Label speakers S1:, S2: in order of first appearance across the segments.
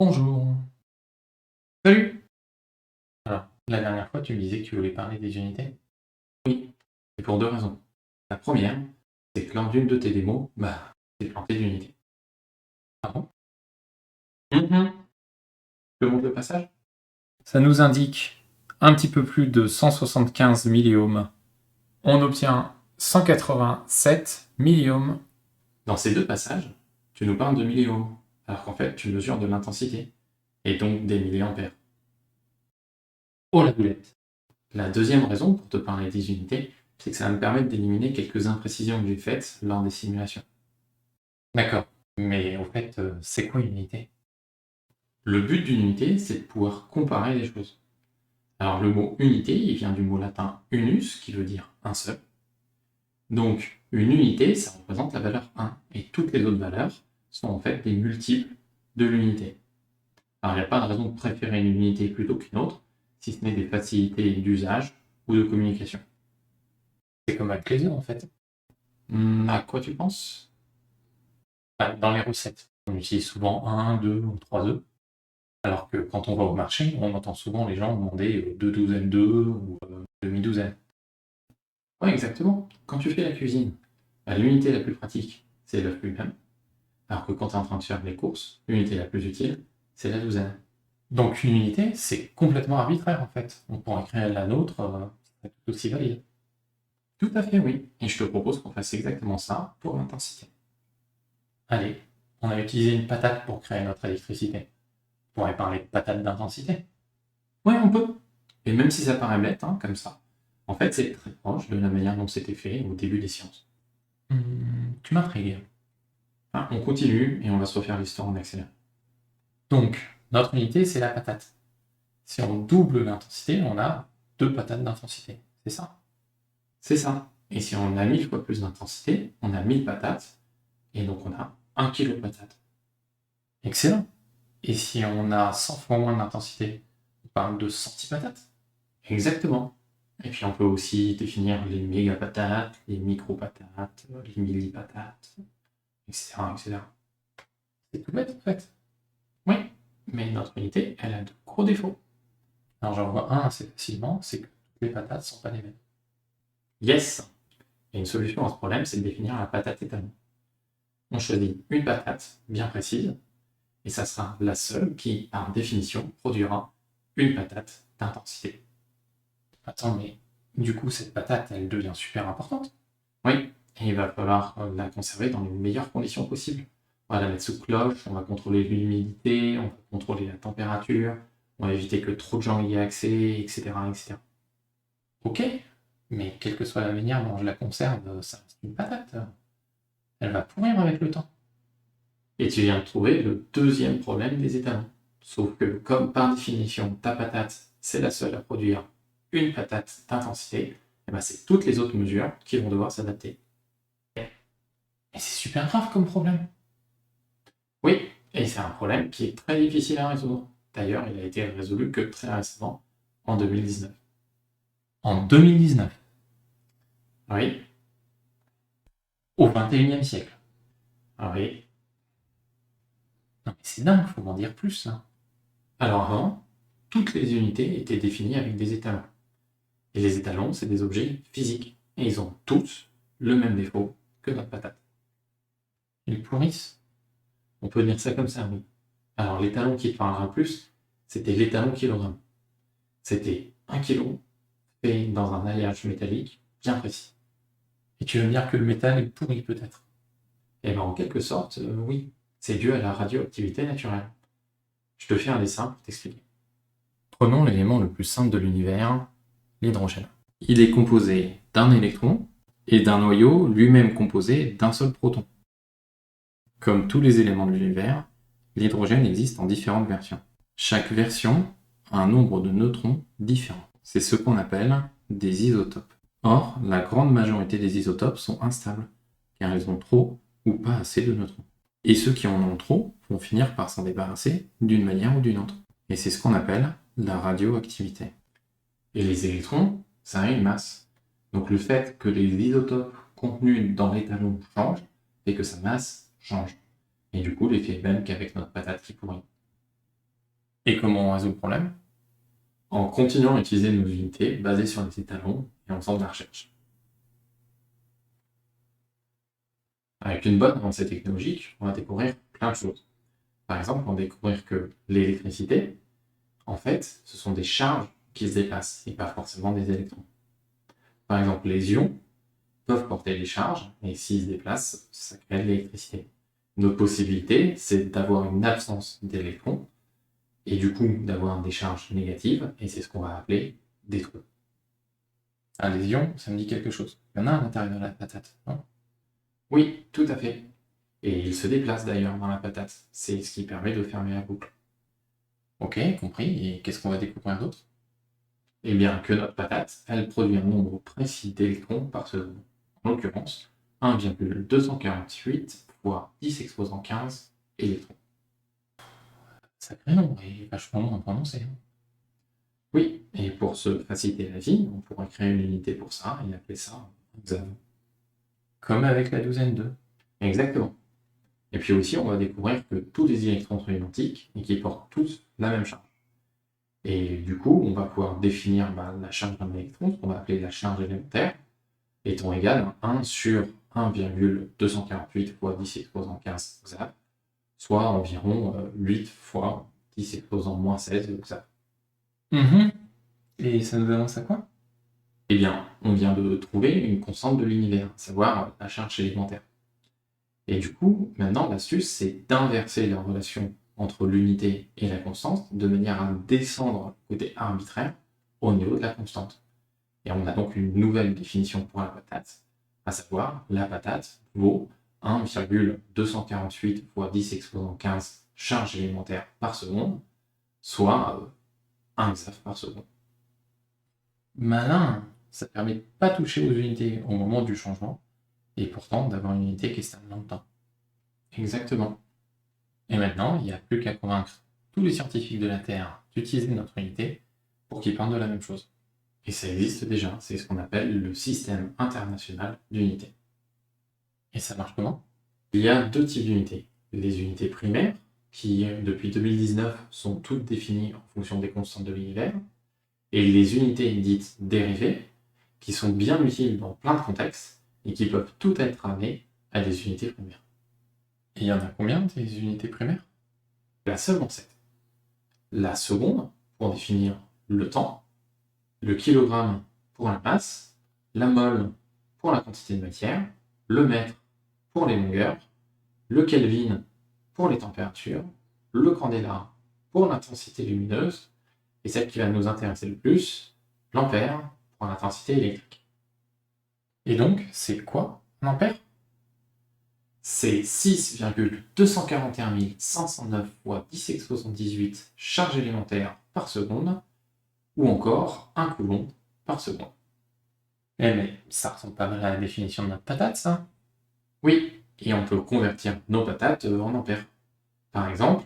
S1: Bonjour. Salut. Alors, la dernière fois, tu me disais que tu voulais parler des unités? Oui, et pour deux raisons. La première, c'est que lors d'une de tes démos, t'es planté d'unité. Ah bon? Mhm. Je te montre le passage? Ça nous indique un petit peu plus de 175 milliohms. On obtient 187 milliohms. Dans ces deux passages, tu nous parles de milliohms, alors qu'en fait, tu mesures de l'intensité, et donc des milliampères. Oh la boulette! La deuxième raison pour te parler des unités, c'est que ça va me permettre d'éliminer quelques imprécisions que j'ai faites lors des simulations. D'accord, mais au fait, c'est quoi une unité? Le but d'une unité, c'est de pouvoir comparer les choses. Alors le mot unité, il vient du mot latin unus, qui veut dire un seul. Donc une unité, ça représente la valeur 1, et toutes les autres valeurs sont en fait des multiples de l'unité. Alors il n'y a pas de raison de préférer une unité plutôt qu'une autre, si ce n'est des facilités d'usage ou de communication. C'est comme avec les œufs en fait. À quoi tu penses? Dans les recettes, on utilise souvent un, deux ou trois œufs, alors que quand on va au marché, on entend souvent les gens demander deux douzaines d'œufs ou demi-douzaine. Oui, exactement. Quand tu fais la cuisine, l'unité la plus pratique, c'est l'œuf lui-même, alors que quand tu es en train de faire les courses, l'unité la plus utile, c'est la douzaine. Donc une unité, c'est complètement arbitraire en fait. On pourrait créer la nôtre, c'est tout aussi valide. Tout à fait, oui. Et je te propose qu'on fasse exactement ça pour l'intensité. Allez, on a utilisé une patate pour créer notre électricité. On pourrait parler de patate d'intensité. Ouais, on peut. Et même si ça paraît bête, comme ça, en fait, c'est très proche de la manière dont c'était fait au début des sciences. Tu m'intrigues. On continue et on va se refaire l'histoire en accéléré. Donc, notre unité, c'est la patate. Si on double l'intensité, on a 2 patates d'intensité. C'est ça? C'est ça. Et si on a 1000 fois plus d'intensité, on a 1000 patates. Et donc, on a 1 kilo de patates. Excellent. Et si on a 100 fois moins d'intensité, on parle de centipatates. Exactement. Et puis on peut aussi définir les mégapatates, les micropatates, les millipatates, etc., etc. C'est tout bête en fait. Oui, mais notre unité, elle a de gros défauts. Alors j'en vois un assez facilement, c'est que toutes les patates ne sont pas les mêmes. Yes. Et une solution à ce problème, c'est de définir la patate étalon. On choisit une patate bien précise, et ça sera la seule qui, par définition, produira une patate d'intensité. Attends, mais du coup, cette patate, elle devient super importante. Oui, et il va falloir la conserver dans les meilleures conditions possibles. On va la mettre sous cloche, on va contrôler l'humidité, on va contrôler la température, on va éviter que trop de gens y aient accès, etc., etc. Ok, mais quelle que soit la manière dont je la conserve, ça reste une patate. Elle va pourrir avec le temps. Et tu viens de trouver le deuxième problème des étalons. Sauf que, comme par définition, ta patate, c'est la seule à produire une patate d'intensité, c'est toutes les autres mesures qui vont devoir s'adapter. Et c'est super grave comme problème. Oui, et c'est un problème qui est très difficile à résoudre. D'ailleurs, il a été résolu que très récemment, en 2019. En 2019? Oui. Au XXIe siècle. Oui. Non mais c'est dingue, faut m'en dire plus, là. Alors avant, toutes les unités étaient définies avec des étalons. Et les étalons, c'est des objets physiques. Et ils ont tous le même défaut que notre patate. Ils pourrissent. On peut dire ça comme ça, oui. Alors l'étalon qui te parlera le plus, c'était l'étalon kilogramme. C'était 1 kilo fait dans un alliage métallique bien précis. Et tu veux me dire que le métal est pourri peut-être? Eh bien en quelque sorte, oui. C'est dû à la radioactivité naturelle. Je te fais un dessin pour t'expliquer. Prenons l'élément le plus simple de l'univers, l'hydrogène. Il est composé d'un électron et d'un noyau lui-même composé d'un seul proton. Comme tous les éléments de l'univers, l'hydrogène existe en différentes versions. Chaque version a un nombre de neutrons différent. C'est ce qu'on appelle des isotopes. Or, la grande majorité des isotopes sont instables, car ils ont trop ou pas assez de neutrons. Et ceux qui en ont trop vont finir par s'en débarrasser d'une manière ou d'une autre. Et c'est ce qu'on appelle la radioactivité. Et les électrons, ça a une masse. Donc le fait que les isotopes contenus dans l'étalon changent, fait que sa masse change. Et du coup, l'effet est le même qu'avec notre patate qui pourrit. Et comment on résout le problème? En continuant à utiliser nos unités basées sur les étalons et en faisant de la recherche. Avec une bonne avancée technologique, on va découvrir plein de choses. Par exemple, on va découvrir que l'électricité, en fait, ce sont des charges qui se déplacent et pas forcément des électrons. Par exemple, les ions peuvent porter des charges et s'ils se déplacent, ça crée de l'électricité. Une autre possibilité, c'est d'avoir une absence d'électrons et du coup d'avoir des charges négatives et c'est ce qu'on va appeler des trous. Ah, les ions, ça me dit quelque chose. Il y en a à l'intérieur de la patate, non? Oui, tout à fait. Et ils se déplacent d'ailleurs dans la patate. C'est ce qui permet de fermer la boucle. Ok, compris. Et qu'est-ce qu'on va découvrir d'autre? Eh bien, que notre patate, elle produit un nombre précis d'électrons par seconde. En l'occurrence, 1,248 fois 10 exposant 15 électrons. Sacré nombre et vachement long à prononcer. Oui, et pour se faciliter la vie, on pourrait créer une unité pour ça et appeler ça un xav. Comme avec la douzaine 2. Exactement. Et puis aussi, on va découvrir que tous les électrons sont identiques et qu'ils portent tous la même charge. Et du coup, on va pouvoir définir la charge d'un électron, ce qu'on va appeler la charge élémentaire, étant égale à 1 sur 1,248 fois 10 exposant 15 xav, soit environ 8 fois 10 exposant moins 16 xav. Et ça nous avance à quoi? Eh bien, on vient de trouver une constante de l'univers, à savoir la charge élémentaire. Et du coup, maintenant, l'astuce, c'est d'inverser la relation entre l'unité et la constante, de manière à descendre côté arbitraire au niveau de la constante. Et on a donc une nouvelle définition pour la patate, à savoir la patate vaut 1,248 fois 10 exposant 15 charges élémentaires par seconde, soit 1 xav par seconde. Malin, ça permet de ne pas toucher aux unités au moment du changement, et pourtant d'avoir une unité qui est stable dans le temps. Exactement. Et maintenant, il n'y a plus qu'à convaincre tous les scientifiques de la Terre d'utiliser notre unité pour qu'ils parlent de la même chose. Et ça existe déjà, c'est ce qu'on appelle le système international d'unités. Et ça marche comment? Il y a deux types d'unités. Les unités primaires, qui depuis 2019 sont toutes définies en fonction des constantes de l'univers, et les unités dites dérivées, qui sont bien utiles dans plein de contextes et qui peuvent toutes être amenées à des unités primaires. Et il y en a combien des unités primaires? La seulement 7. La seconde, pour définir le temps, le kilogramme pour la masse, la mole pour la quantité de matière, le mètre pour les longueurs, le Kelvin pour les températures, le candéla pour l'intensité lumineuse, et celle qui va nous intéresser le plus, l'ampère pour l'intensité électrique. Et donc, c'est quoi un ampère? C'est 6,241 509 fois 10 exposant 18 charges élémentaires par seconde, ou encore 1 coulomb par seconde. Eh mais ça ressemble pas mal à la définition de notre patate, ça? Oui, et on peut convertir nos patates en ampères. Par exemple,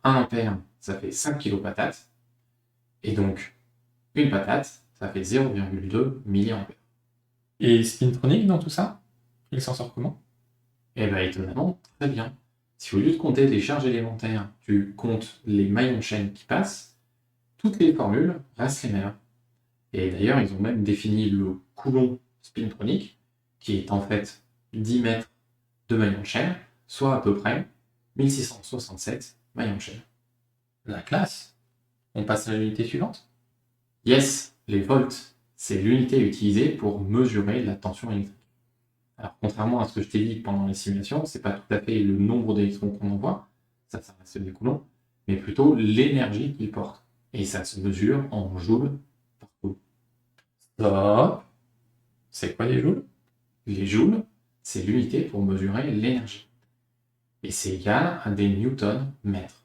S1: 1 ampère, ça fait 5 kg patates, et donc une patate, ça fait 0,2 mA. Et Spintronic dans tout ça? Il s'en sort comment? Eh bien étonnamment, très bien. Si au lieu de compter les charges élémentaires, tu comptes les maillons de chaîne qui passent, toutes les formules restent les mêmes. Et d'ailleurs, ils ont même défini le coulomb spintronique, qui est en fait 10 mètres de maillon de chaîne, soit à peu près 1667 maillons de chaîne. La classe. On passe à l'unité suivante? Yes, les volts. C'est l'unité utilisée pour mesurer la tension électrique. Alors, contrairement à ce que je t'ai dit pendant les simulations, c'est pas tout à fait le nombre d'électrons qu'on envoie, ça reste des coulombs, mais plutôt l'énergie qu'ils portent. Et ça se mesure en joules par coulomb. Stop. C'est quoi les joules? Les joules, c'est l'unité pour mesurer l'énergie. Et c'est égal à des newtons mètres.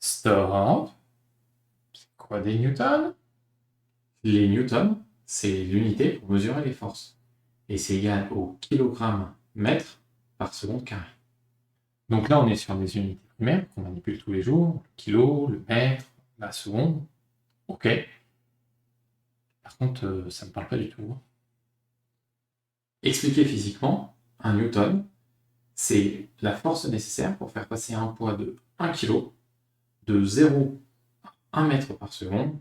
S1: Stop. C'est quoi des newtons? Les newtons, c'est l'unité pour mesurer les forces. Et c'est égal au kilogramme mètre par seconde carrée. Donc là, on est sur des unités primaires qu'on manipule tous les jours, le kilo, le mètre, la seconde. Ok. Par contre, ça ne me parle pas du tout. Expliqué physiquement, un newton, c'est la force nécessaire pour faire passer un poids de 1 kg de 0 à 1 mètre par seconde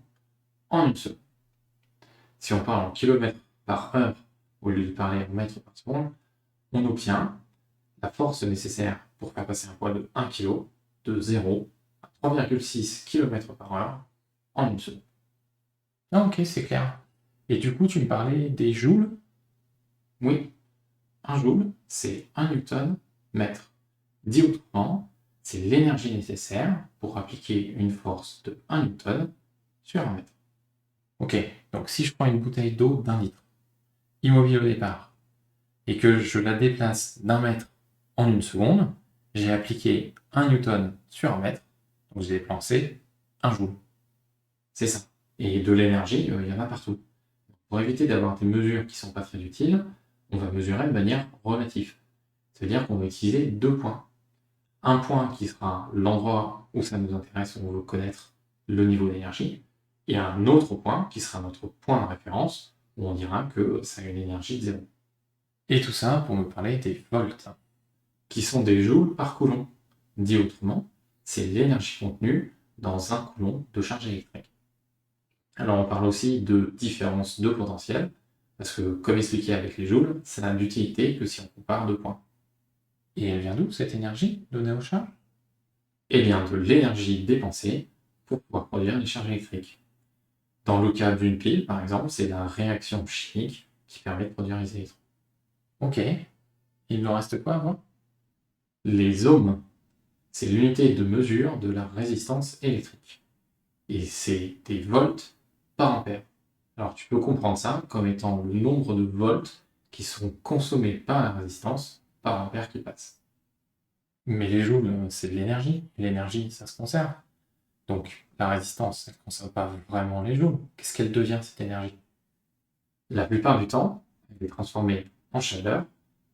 S1: en une seconde. Si on parle en kilomètres par heure au lieu de parler en mètres par seconde, on obtient la force nécessaire pour faire passer un poids de 1 kg de 0 à 3,6 km par heure en une seconde. Ah, ok, c'est clair. Et du coup, tu me parlais des joules? Oui, un joule, c'est 1 newton mètre. Dit autrement, c'est l'énergie nécessaire pour appliquer une force de 1 newton sur 1 mètre. Ok, donc si je prends une bouteille d'eau d'1 litre, immobile au départ, et que je la déplace d'1 mètre en une seconde, j'ai appliqué 1 newton sur 1 mètre, donc j'ai dépensé 1 joule. C'est ça. Et de l'énergie, il y en a partout. Pour éviter d'avoir des mesures qui ne sont pas très utiles, on va mesurer de manière relative. C'est-à-dire qu'on va utiliser 2 points. Un point qui sera l'endroit où ça nous intéresse, où on veut connaître le niveau d'énergie, et un autre point qui sera notre point de référence, où on dira que ça a une énergie de 0. Et tout ça pour me parler des volts, qui sont des joules par coulomb. Dit autrement, c'est l'énergie contenue dans un coulomb de charge électrique. Alors on parle aussi de différence de potentiel, parce que comme expliqué avec les joules, ça n'a d'utilité que si on compare 2 points. Et elle vient d'où cette énergie donnée aux charges? Eh bien de l'énergie dépensée pour pouvoir produire les charges électriques. Dans le cas d'une pile, par exemple, c'est la réaction chimique qui permet de produire les électrons. Ok, il nous reste quoi avant? Les ohms, c'est l'unité de mesure de la résistance électrique. Et c'est des volts par ampère. Alors tu peux comprendre ça comme étant le nombre de volts qui sont consommés par la résistance par ampère qui passe. Mais les joules, c'est de l'énergie. L'énergie, ça se conserve. Donc la résistance, elle ne conserve pas vraiment les joules. Qu'est-ce qu'elle devient, cette énergie? La plupart du temps, elle est transformée en chaleur,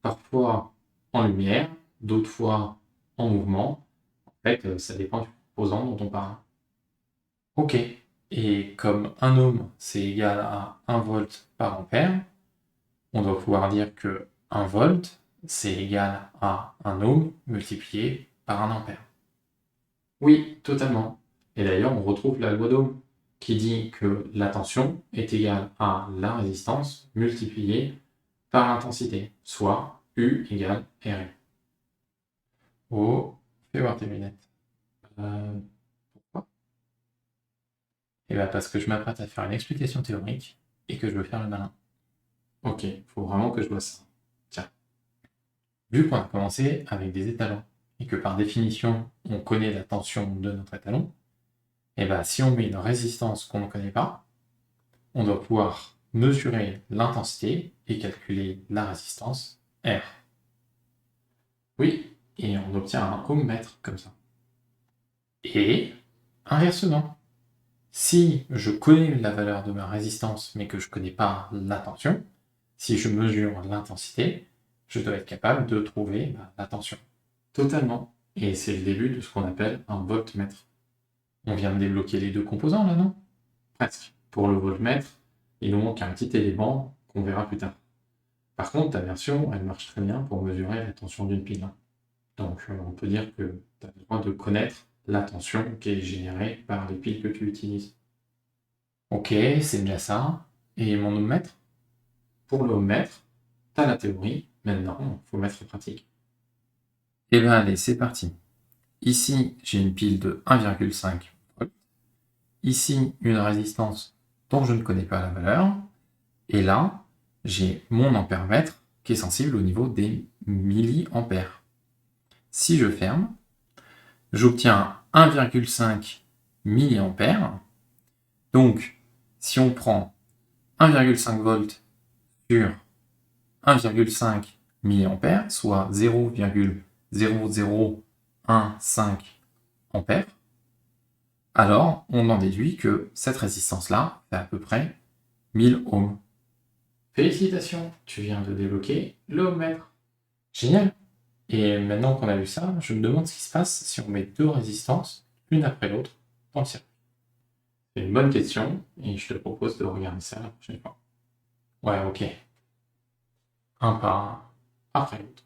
S1: parfois en lumière, d'autres fois en mouvement. En fait, ça dépend du composant dont on parle. Ok. Et comme 1 ohm, c'est égal à 1 volt par ampère, on doit pouvoir dire que 1 volt, c'est égal à 1 ohm multiplié par 1 ampère. Oui, totalement. Et d'ailleurs, on retrouve la loi d'Ohm qui dit que la tension est égale à la résistance multipliée par l'intensité, soit U égale RE. Oh, fais voir tes lunettes. Pourquoi? Eh bien parce que je m'apprête à faire une explication théorique et que je veux faire le malin. Ok, faut vraiment que je vois ça. Tiens. Vu qu'on a commencé avec des étalons et que par définition, on connaît la tension de notre étalon, et bien si on met une résistance qu'on ne connaît pas, on doit pouvoir mesurer l'intensité et calculer la résistance R. Oui, et on obtient un ohmmètre comme ça. Et inversement, si je connais la valeur de ma résistance mais que je ne connais pas la tension, si je mesure l'intensité, je dois être capable de trouver la tension. Totalement. Et c'est le début de ce qu'on appelle un voltmètre. On vient de débloquer les 2 composants là, non? Presque. Pour le voltmètre, il nous manque un petit élément qu'on verra plus tard. Par contre, ta version, elle marche très bien pour mesurer la tension d'une pile. Donc, on peut dire que tu as le droit de connaître la tension qui est générée par les piles que tu utilises. Ok, c'est déjà ça. Et mon ohmmètre? Pour l'ohmmètre, tu as la théorie, maintenant, il faut mettre en pratique. Eh bien, allez, c'est parti. Ici, j'ai une pile de 1,5 volts. Ici, une résistance dont je ne connais pas la valeur. Et là, j'ai mon ampèremètre qui est sensible au niveau des milliampères. Si je ferme, j'obtiens 1,5 milliampères. Donc, si on prend 1,5 volts sur 1,5 milliampères, soit 0,0015 ampères, alors on en déduit que cette résistance-là fait à peu près 1000 ohms. Félicitations, tu viens de débloquer l'ohmmètre. Génial. Et maintenant qu'on a vu ça, je me demande ce qui se passe si on met 2 résistances, l'une après l'autre, dans le circuit. C'est une bonne question, et je te propose de regarder ça la prochaine fois. Ouais, ok. Un par un, après l'autre.